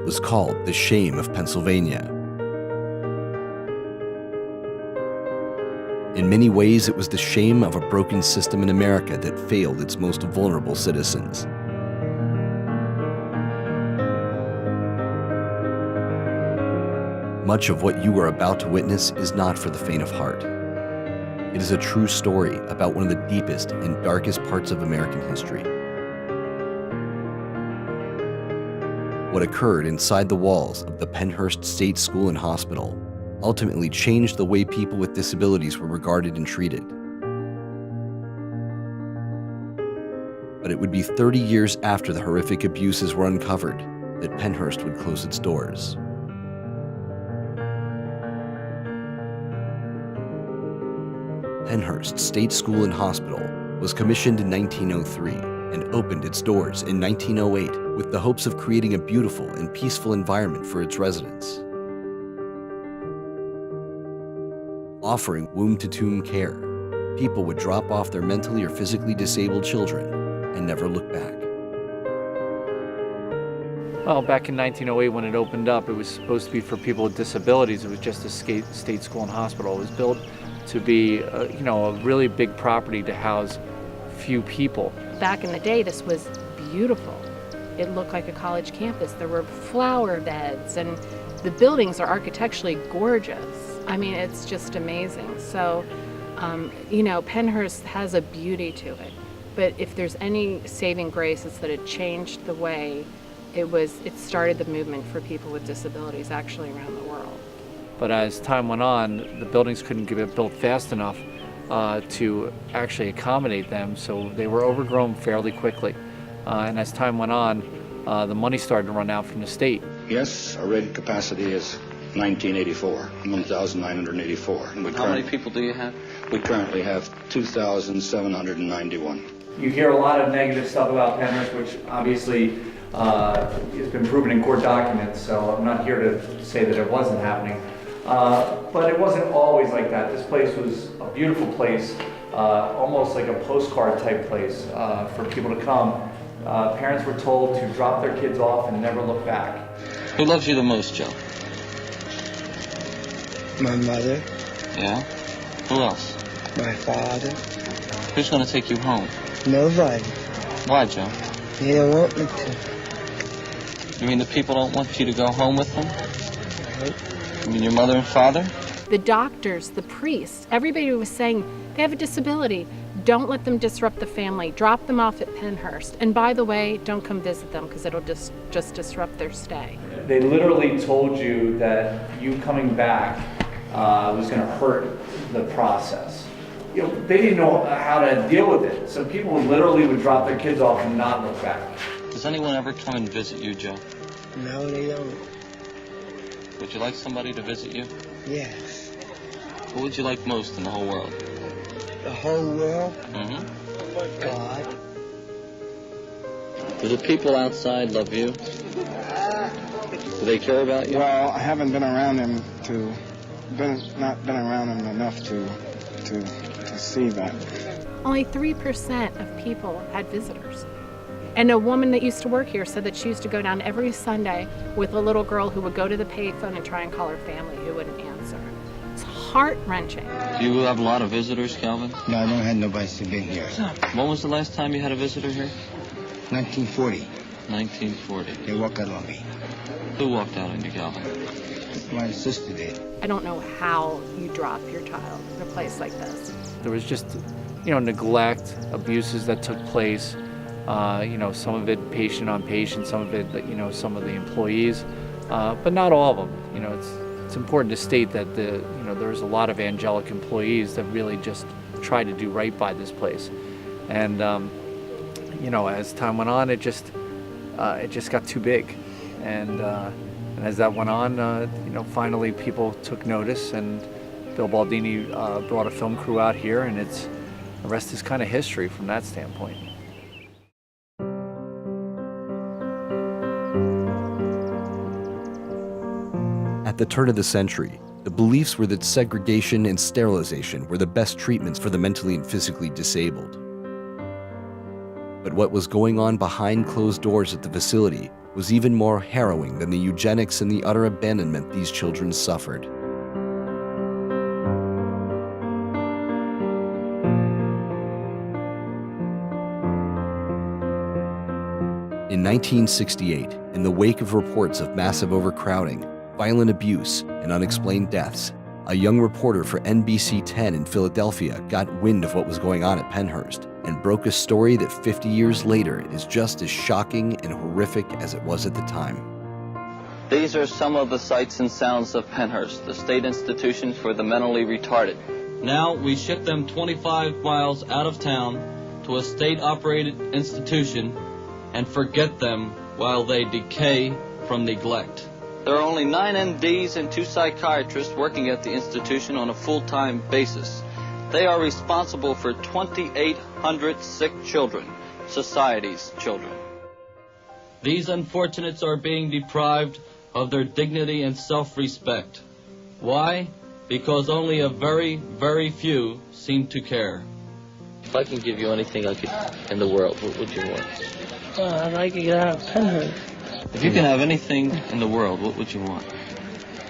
was called the shame of Pennsylvania. In many ways, it was the shame of a broken system in America that failed its most vulnerable citizens. Much of what you are about to witness is not for the faint of heart. It is a true story about one of the deepest and darkest parts of American history. What occurred inside the walls of the Pennhurst State School and Hospital ultimately changed the way people with disabilities were regarded and treated. But it would be 30 years after the horrific abuses were uncovered that Pennhurst would close its doors. Pennhurst State School and Hospital was commissioned in 1903 and opened its doors in 1908 with the hopes of creating a beautiful and peaceful environment for its residents. Offering womb-to-tomb care, people would drop off their mentally or physically disabled children and never look back. Well, back in 1908 when it opened up, it was supposed to be for people with disabilities. It was just a state school and hospital. It was built to be, a really big property to house few people. Back in the day, this was beautiful. It looked like a college campus. There were flower beds, and the buildings are architecturally gorgeous. I mean, it's just amazing. So, Pennhurst has a beauty to it. But if there's any saving grace, it's that it changed the way it started the movement for people with disabilities actually around the world. But as time went on, the buildings couldn't get built fast enough to actually accommodate them, so they were overgrown fairly quickly. And as time went on, the money started to run out from the state. Yes, our rated capacity is 1,984. And How many people do you have? We currently have 2,791. You hear a lot of negative stuff about Pennhurst, which obviously has been proven in court documents, so I'm not here to say that it wasn't happening. But it wasn't always like that. This place was a beautiful place, almost like a postcard type place for people to come. Parents were told to drop their kids off and never look back. Who loves you the most, Joe? My mother. Yeah? Who else? My father. Who's going to take you home? Nobody. Why, Joe? They don't want me to. You mean the people don't want you to go home with them? Nope. You mean your mother and father? The doctors, the priests, everybody was saying they have a disability. Don't let them disrupt the family. Drop them off at Pennhurst. And by the way, don't come visit them because it'll just disrupt their stay. They literally told you that you coming back was going to hurt the process. They didn't know how to deal with it. So people literally would drop their kids off and not look back. Does anyone ever come and visit you, Joe? No, they don't. Would you like somebody to visit you? Yes. What would you like most in the whole world? The whole world? Mm-hmm. God. Do the people outside love you? Do they care about you? Well, I haven't been around them not been around them enough to see that. Only 3% of people had visitors. And a woman that used to work here said that she used to go down every Sunday with a little girl who would go to the payphone and try and call her family who wouldn't answer. It's heart-wrenching. Do you have a lot of visitors, Calvin? No, I don't have nobody to be here. When was the last time you had a visitor here? 1940. 1940. They walked out on me. Who walked out on you, Calvin? My sister did. I don't know how you drop your child in a place like this. There was just, neglect, abuses that took place. Some of it patient on patient, some of it, some of the employees, but not all of them. It's important to state that there's a lot of angelic employees that really just try to do right by this place. And, as time went on, it just got too big. And as that went on, finally people took notice, and Bill Baldini brought a film crew out here, and the rest is kind of history from that standpoint. At the turn of the century, the beliefs were that segregation and sterilization were the best treatments for the mentally and physically disabled. But what was going on behind closed doors at the facility was even more harrowing than the eugenics and the utter abandonment these children suffered. In 1968, in the wake of reports of massive overcrowding, violent abuse, and unexplained deaths, a young reporter for NBC 10 in Philadelphia got wind of what was going on at Pennhurst and broke a story that 50 years later is just as shocking and horrific as it was at the time. These are some of the sights and sounds of Pennhurst, the state institution for the mentally retarded. Now we ship them 25 miles out of town to a state-operated institution and forget them while they decay from neglect. There are only 9 MDs and 2 psychiatrists working at the institution on a full-time basis. They are responsible for 2,800 sick children, society's children. These unfortunates are being deprived of their dignity and self-respect. Why? Because only a very, very few seem to care. If I can give you anything in the world, what would you want? I'd like to get out of Pennhurst. If you can have anything in the world, what would you want?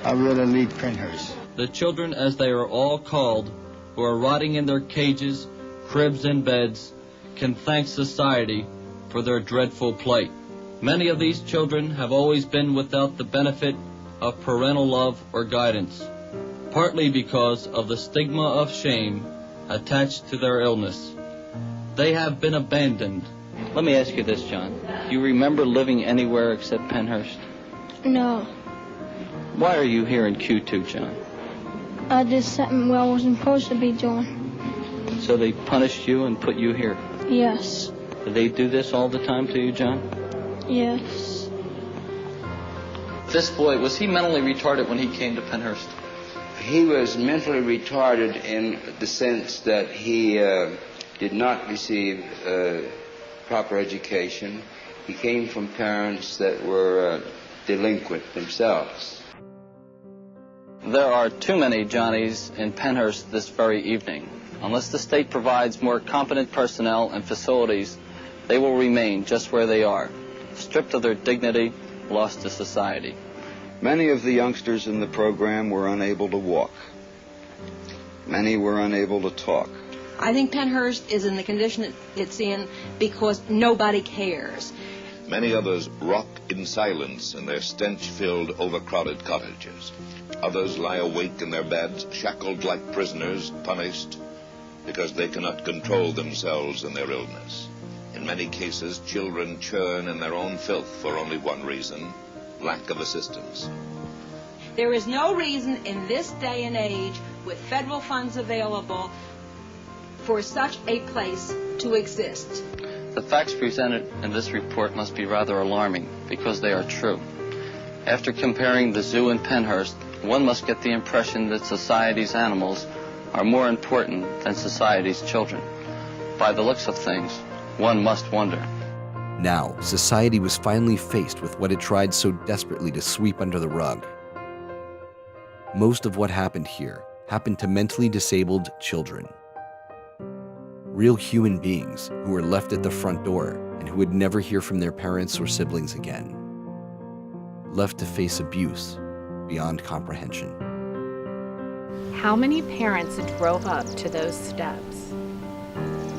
I'd rather leave Pennhurst. The children, as they are all called, who are rotting in their cages, cribs, and beds, can thank society for their dreadful plight. Many of these children have always been without the benefit of parental love or guidance, partly because of the stigma of shame attached to their illness. They have been abandoned. Let me ask you this, John. Do you remember living anywhere except Pennhurst? No, Why are you here in Q2, John? I did something I wasn't supposed to be doing. So they punished you and put you here. Yes, Did they do this all the time to you, John? yes. This boy, was he mentally retarded when he came to Pennhurst? He was mentally retarded in the sense that he did not receive proper education. He came from parents that were delinquent themselves. There are too many Johnnies in Pennhurst this very evening. Unless the state provides more competent personnel and facilities, they will remain just where they are, stripped of their dignity, lost to society. Many of the youngsters in the program were unable to walk. Many were unable to talk. I think Pennhurst is in the condition it's in because nobody cares. Many others rock in silence in their stench-filled, overcrowded cottages. Others lie awake in their beds, shackled like prisoners, punished because they cannot control themselves in their illness. In many cases, children churn in their own filth for only one reason: lack of assistance. There is no reason in this day and age, with federal funds available, for such a place to exist. The facts presented in this report must be rather alarming because they are true. After comparing the zoo and Pennhurst, one must get the impression that society's animals are more important than society's children. By the looks of things, one must wonder. Now, society was finally faced with what it tried so desperately to sweep under the rug. Most of what happened here happened to mentally disabled children. Real human beings who were left at the front door and who would never hear from their parents or siblings again. Left to face abuse beyond comprehension. How many parents drove up to those steps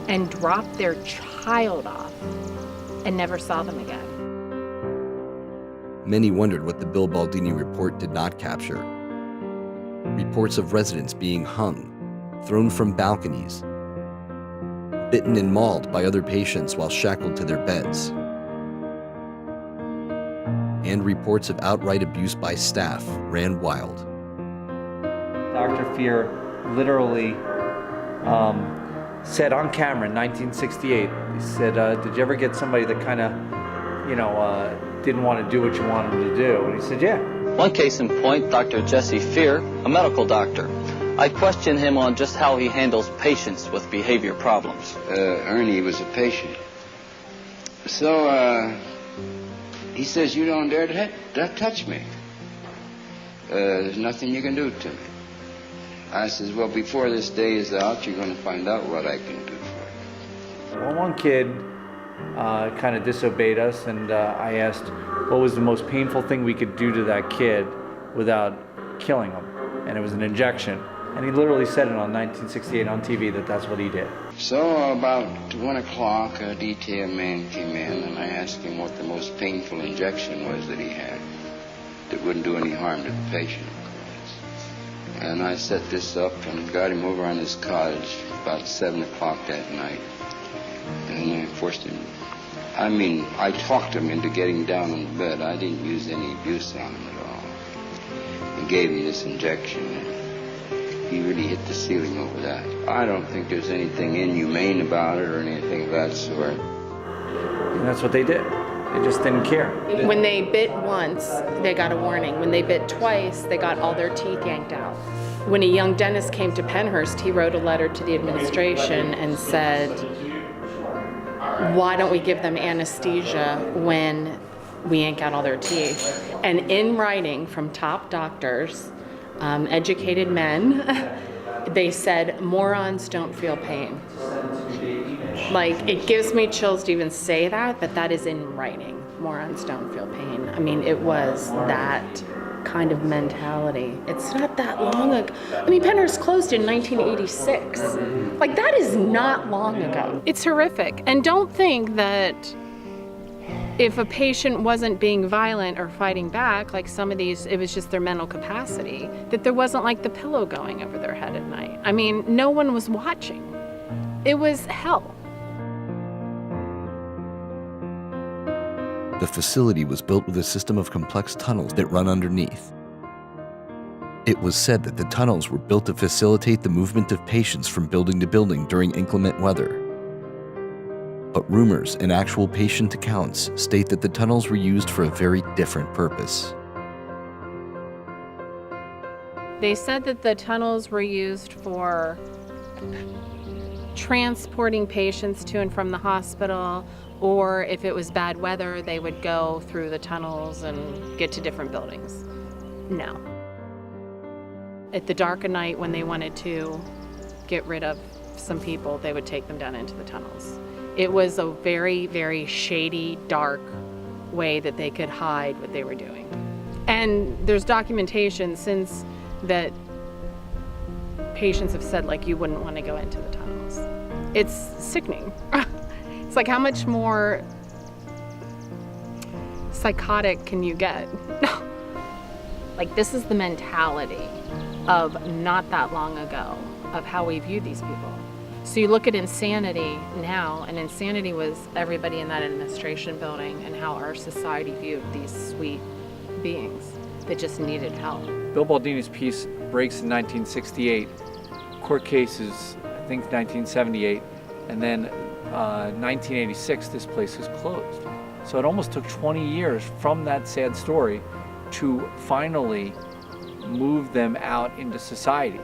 and dropped their child off and never saw them again? Many wondered what the Bill Baldini report did not capture. Reports of residents being hung, thrown from balconies, bitten and mauled by other patients while shackled to their beds, and reports of outright abuse by staff ran wild. Dr. Fear literally said on camera in 1968, he said, did you ever get somebody that kind of, didn't want to do what you wanted them to do? And he said, yeah. One case in point, Dr. Jesse Fear, a medical doctor. I questioned him on just how he handles patients with behavior problems. Ernie was a patient. So he says, you don't dare to touch me. There's nothing you can do to me. I says, well, before this day is out, you're going to find out what I can do for you. Well, one kid kind of disobeyed us, and I asked what was the most painful thing we could do to that kid without killing him, and it was an injection. And he literally said it on 1968 on TV that that's what he did. So about 1 o'clock, a detail man came in, and I asked him what the most painful injection was that he had that wouldn't do any harm to the patient, of course. And I set this up and got him over on his cottage about 7 o'clock that night. And I forced him. I talked him into getting down on the bed. I didn't use any abuse on him at all. He gave me this injection. He really hit the ceiling over that. I don't think there's anything inhumane about it or anything of that sort. And that's what they did. They just didn't care. When they bit once, they got a warning. When they bit twice, they got all their teeth yanked out. When a young dentist came to Pennhurst, he wrote a letter to the administration and said, why don't we give them anesthesia when we yank out all their teeth? And in writing from top doctors, educated men, they said, morons don't feel pain. Like, it gives me chills to even say that, but that is in writing. Morons don't feel pain. I mean, it was that kind of mentality. It's not that long ago. I mean, Pennhurst closed in 1986. Like, that is not long ago. It's horrific. And don't think that if a patient wasn't being violent or fighting back, like some of these, it was just their mental capacity, that there wasn't like the pillow going over their head at night. I mean, no one was watching. It was hell. The facility was built with a system of complex tunnels that run underneath. It was said that the tunnels were built to facilitate the movement of patients from building to building during inclement weather. But rumors and actual patient accounts state that the tunnels were used for a very different purpose. They said that the tunnels were used for transporting patients to and from the hospital, or if it was bad weather, they would go through the tunnels and get to different buildings. No. At the dark of night, when they wanted to get rid of some people, they would take them down into the tunnels. It was a very, very shady, dark way that they could hide what they were doing. And there's documentation since that patients have said, like, you wouldn't want to go into the tunnels. It's sickening. It's like, how much more psychotic can you get? Like, this is the mentality of not that long ago of how we view these people. So you look at insanity now, and insanity was everybody in that administration building and how our society viewed these sweet beings that just needed help. Bill Baldini's piece breaks in 1968, court cases, I think 1978, and then 1986 this place was closed. So it almost took 20 years from that sad story to finally move them out into society.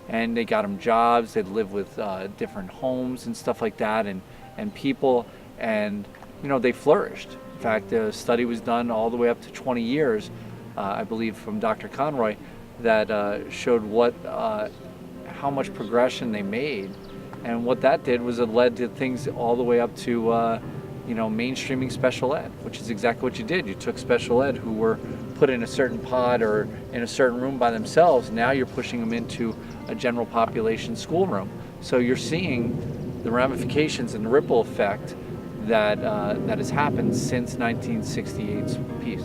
And they got them jobs, they'd live with different homes and stuff like that, and people, and you know, they flourished. In fact, a study was done all the way up to 20 years, I believe from Dr. Conroy, that showed how much progression they made. And what that did was it led to things all the way up to mainstreaming special ed, which is exactly what you did. You took special ed who were put in a certain pod or in a certain room by themselves. Now you're pushing them into a general population schoolroom. So you're seeing the ramifications and the ripple effect that has happened since 1968's piece.